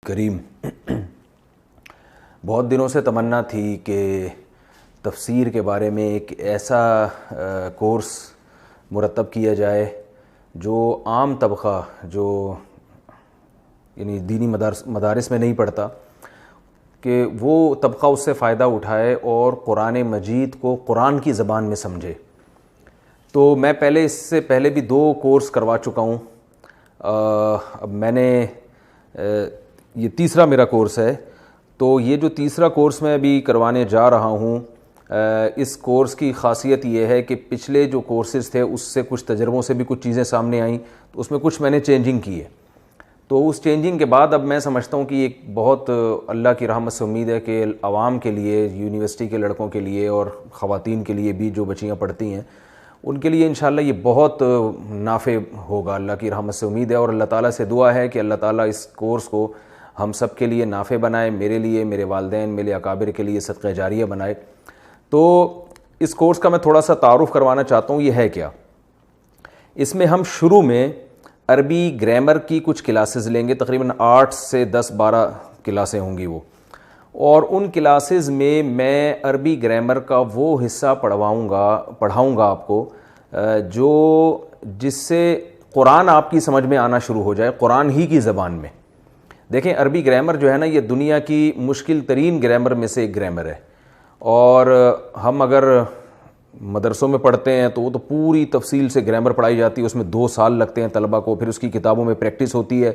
کریم بہت دنوں سے تمنا تھی کہ تفسیر کے بارے میں ایک ایسا کورس مرتب کیا جائے جو عام طبقہ جو یعنی دینی مدارس میں نہیں پڑھتا کہ وہ طبقہ اس سے فائدہ اٹھائے اور قرآن مجید کو قرآن کی زبان میں سمجھے۔ تو میں اس سے پہلے بھی 2 کورس کروا چکا ہوں۔ اب میں نے یہ تیسرا میرا کورس ہے، تو یہ جو تیسرا کورس میں ابھی کروانے جا رہا ہوں، اس کورس کی خاصیت یہ ہے کہ پچھلے جو کورسز تھے اس سے کچھ تجربوں سے بھی کچھ چیزیں سامنے آئیں، تو اس میں کچھ میں نے چینجنگ کی ہے۔ تو اس چینجنگ کے بعد اب میں سمجھتا ہوں کہ ایک بہت اللہ کی رحمت سے امید ہے کہ عوام کے لیے، یونیورسٹی کے لڑکوں کے لیے اور خواتین کے لیے بھی جو بچیاں پڑھتی ہیں ان کے لیے انشاءاللہ یہ بہت نافع ہوگا۔ اللہ کی رحمت سے امید ہے اور اللہ تعالیٰ سے دعا ہے کہ اللہ تعالیٰ اس کورس کو ہم سب کے لیے نافع بنائے، میرے لیے، میرے والدین، میرے اکابر کے لیے صدقہ جاریہ بنائے۔ تو اس کورس کا میں تھوڑا سا تعارف کروانا چاہتا ہوں، یہ ہے کیا۔ اس میں ہم شروع میں عربی گرامر کی کچھ کلاسز لیں گے، تقریباً 8 سے 10-12 کلاسیں ہوں گی وہ، اور ان کلاسز میں عربی گرامر کا وہ حصہ پڑھاؤں گا آپ کو جس سے قرآن آپ کی سمجھ میں آنا شروع ہو جائے، قرآن ہی کی زبان میں۔ دیکھیں عربی گرامر جو ہے نا، یہ دنیا کی مشکل ترین گرامر میں سے ایک گرامر ہے، اور ہم اگر مدرسوں میں پڑھتے ہیں تو وہ تو پوری تفصیل سے گرامر پڑھائی جاتی ہے، اس میں 2 سال لگتے ہیں طلبہ کو، پھر اس کی کتابوں میں پریکٹس ہوتی ہے،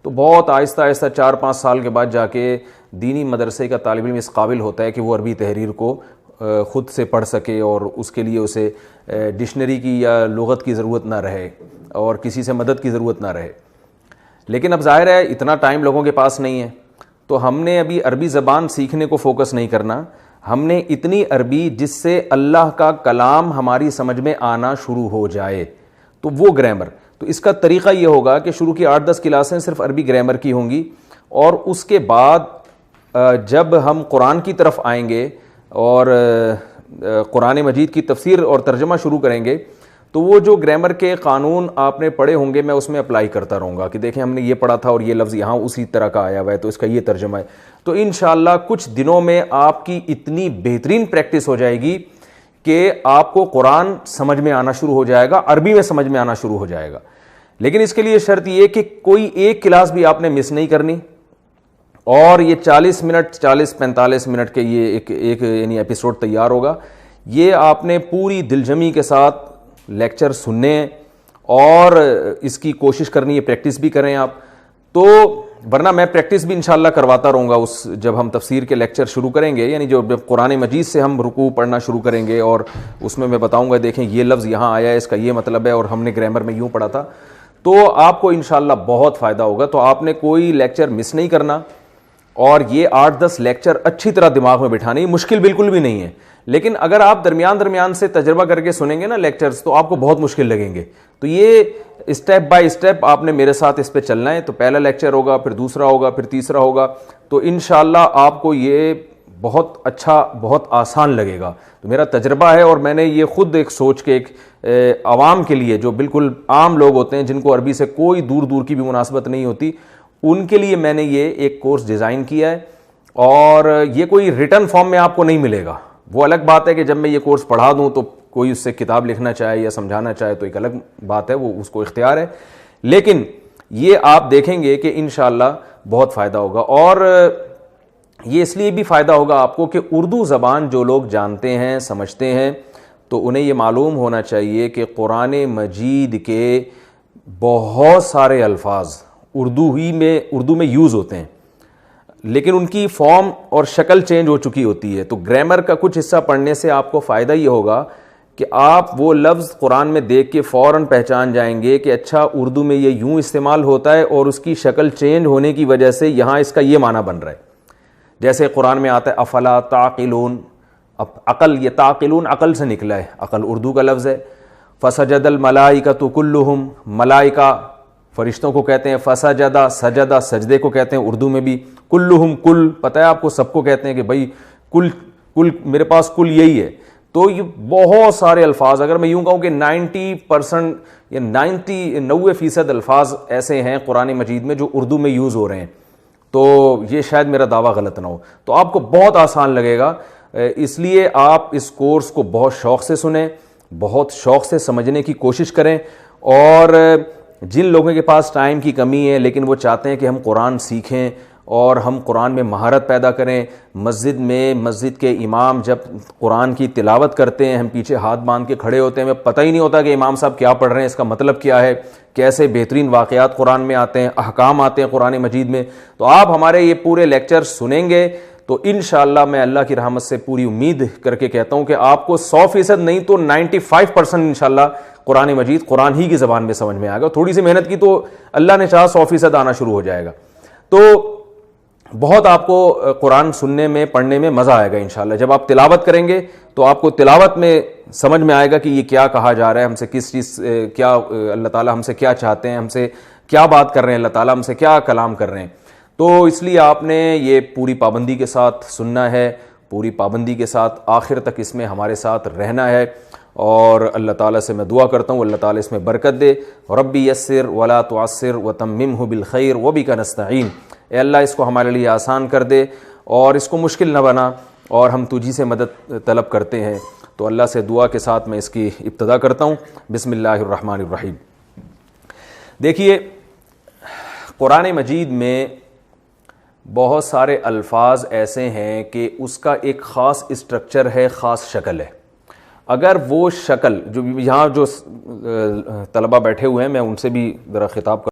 تو بہت آہستہ آہستہ 4-5 سال کے بعد جا کے دینی مدرسے کا طالب علم اس قابل ہوتا ہے کہ وہ عربی تحریر کو خود سے پڑھ سکے، اور اس کے لیے اسے ڈکشنری کی یا لغت کی ضرورت نہ رہے اور کسی سے مدد کی ضرورت نہ رہے۔ لیکن اب ظاہر ہے اتنا ٹائم لوگوں کے پاس نہیں ہے، تو ہم نے ابھی عربی زبان سیکھنے کو فوکس نہیں کرنا، ہم نے اتنی عربی جس سے اللہ کا کلام ہماری سمجھ میں آنا شروع ہو جائے، تو وہ گرامر۔ تو اس کا طریقہ یہ ہوگا کہ شروع کی 8-10 کلاسیں صرف عربی گرامر کی ہوں گی، اور اس کے بعد جب ہم قرآن کی طرف آئیں گے اور قرآن مجید کی تفسیر اور ترجمہ شروع کریں گے، تو وہ جو گرامر کے قانون آپ نے پڑھے ہوں گے میں اس میں اپلائی کرتا رہوں گا کہ دیکھیں ہم نے یہ پڑھا تھا اور یہ لفظ یہاں اسی طرح کا آیا ہوا ہے، تو اس کا یہ ترجمہ ہے۔ تو انشاءاللہ کچھ دنوں میں آپ کی اتنی بہترین پریکٹس ہو جائے گی کہ آپ کو قرآن سمجھ میں آنا شروع ہو جائے گا، عربی میں سمجھ میں آنا شروع ہو جائے گا۔ لیکن اس کے لیے شرط یہ کہ کوئی ایک کلاس بھی آپ نے مس نہیں کرنی، اور یہ 40-45 منٹ کے یہ ایک یعنی ایپیسوڈ تیار ہوگا، یہ آپ نے پوری دلجمی کے ساتھ لیکچر سننے ہیں اور اس کی کوشش کرنی ہے، پریکٹس بھی کریں آپ۔ تو ورنہ میں پریکٹس بھی انشاءاللہ کرواتا رہوں گا جب ہم تفسیر کے لیکچر شروع کریں گے، یعنی جب قرآن مجید سے ہم رکوع پڑھنا شروع کریں گے، اور اس میں بتاؤں گا دیکھیں یہ لفظ یہاں آیا ہے، اس کا یہ مطلب ہے، اور ہم نے گرامر میں یوں پڑھا تھا، تو آپ کو انشاءاللہ بہت فائدہ ہوگا۔ تو آپ نے کوئی لیکچر مس نہیں کرنا، اور یہ 8-10 لیکچر اچھی طرح دماغ میں بٹھانے، یہ مشکل بالکل بھی نہیں ہے، لیکن اگر آپ درمیان سے تجربہ کر کے سنیں گے نا لیکچرز، تو آپ کو بہت مشکل لگیں گے۔ تو یہ اسٹیپ بائی اسٹیپ آپ نے میرے ساتھ اس پہ چلنا ہے۔ تو پہلا لیکچر ہوگا، پھر دوسرا ہوگا، پھر تیسرا ہوگا، تو انشاءاللہ آپ کو یہ بہت اچھا، بہت آسان لگے گا۔ تو میرا تجربہ ہے، اور میں نے یہ خود ایک سوچ کے ایک عوام کے لیے جو بالکل عام لوگ ہوتے ہیں جن کو عربی سے کوئی دور کی بھی مناسبت نہیں ہوتی، ان کے لیے میں نے یہ ایک کورس ڈیزائن کیا ہے، اور یہ کوئی ریٹن فارم میں آپ کو نہیں ملے گا۔ وہ الگ بات ہے کہ جب میں یہ کورس پڑھا دوں تو کوئی اس سے کتاب لکھنا چاہے یا سمجھانا چاہے تو ایک الگ بات ہے، وہ اس کو اختیار ہے، لیکن یہ آپ دیکھیں گے کہ انشاءاللہ بہت فائدہ ہوگا۔ اور یہ اس لیے بھی فائدہ ہوگا آپ کو کہ اردو زبان جو لوگ جانتے ہیں، سمجھتے ہیں، تو انہیں یہ معلوم ہونا چاہیے کہ قرآن مجید کے بہت سارے الفاظ اردو میں یوز ہوتے ہیں، لیکن ان کی فارم اور شکل چینج ہو چکی ہوتی ہے۔ تو گرامر کا کچھ حصہ پڑھنے سے آپ کو فائدہ یہ ہوگا کہ آپ وہ لفظ قرآن میں دیکھ کے فوراً پہچان جائیں گے کہ اچھا اردو میں یہ یوں استعمال ہوتا ہے، اور اس کی شکل چینج ہونے کی وجہ سے یہاں اس کا یہ معنی بن رہا ہے۔ جیسے قرآن میں آتا ہے افلا تعقلون، عقل، یہ تعقلون عقل سے نکلا ہے، عقل اردو کا لفظ ہے۔ فسجد الملائکۃ کلہم، ملائکہ فرشتوں کو کہتے ہیں، فسجدہ سجدہ سجدے کو کہتے ہیں اردو میں بھی، کلہم کل، پتہ ہے آپ کو سب کو کہتے ہیں کہ بھائی کل میرے پاس کل یہی ہے۔ تو یہ بہت سارے الفاظ، اگر میں یوں کہوں کہ 90% یا 90% الفاظ ایسے ہیں قرآن مجید میں جو اردو میں یوز ہو رہے ہیں، تو یہ شاید میرا دعویٰ غلط نہ ہو. تو آپ کو بہت آسان لگے گا. اس لیے آپ اس کورس کو بہت شوق سے سنیں, بہت شوق سے سمجھنے کی کوشش کریں. اور جن لوگوں کے پاس ٹائم کی کمی ہے لیکن وہ چاہتے ہیں کہ ہم قرآن سیکھیں اور ہم قرآن میں مہارت پیدا کریں, مسجد کے امام جب قرآن کی تلاوت کرتے ہیں ہم پیچھے ہاتھ باندھ کے کھڑے ہوتے ہیں, ہمیں پتہ ہی نہیں ہوتا کہ امام صاحب کیا پڑھ رہے ہیں, اس کا مطلب کیا ہے, کیسے بہترین واقعات قرآن میں آتے ہیں, احکام آتے ہیں قرآن مجید میں. تو آپ ہمارے یہ پورے لیکچر سنیں گے تو انشاءاللہ میں اللہ کی رحمت سے پوری امید کر کے کہتا ہوں کہ آپ کو 100% نہیں تو 95% انشاءاللہ قرآن مجید قرآن ہی کی زبان میں سمجھ میں آئے گا. تھوڑی سی محنت کی تو اللہ نے چاہا 100% آنا شروع ہو جائے گا. تو بہت آپ کو قرآن سننے میں پڑھنے میں مزہ آئے گا انشاءاللہ. جب آپ تلاوت کریں گے تو آپ کو تلاوت میں سمجھ میں آئے گا کہ یہ کیا کہا جا رہا ہے, ہم سے کس چیز کیا اللہ تعالیٰ ہم سے کیا چاہتے ہیں, ہم سے کیا بات کر رہے ہیں, اللہ تعالیٰ ہم سے کیا کلام کر رہے ہیں. تو اس لیے آپ نے یہ پوری پابندی کے ساتھ سننا ہے, پوری پابندی کے ساتھ آخر تک اس میں ہمارے ساتھ رہنا ہے. اور اللہ تعالیٰ سے میں دعا کرتا ہوں اللہ تعالیٰ اس میں برکت دے. ربی یسر ولا تعسر وتممہ بالخیر وبک نستعین. اے اللہ اس کو ہمارے لیے آسان کر دے اور اس کو مشکل نہ بنا, اور ہم تجھی سے مدد طلب کرتے ہیں. تو اللہ سے دعا کے ساتھ میں اس کی ابتدا کرتا ہوں. بسم اللہ الرحمن الرحیم. دیکھیے قرآن مجید میں بہت سارے الفاظ ایسے ہیں کہ اس کا ایک خاص اسٹرکچر ہے, خاص شکل ہے. اگر وہ شکل جو یہاں جو طلبہ بیٹھے ہوئے ہیں میں ان سے بھی ذرا خطاب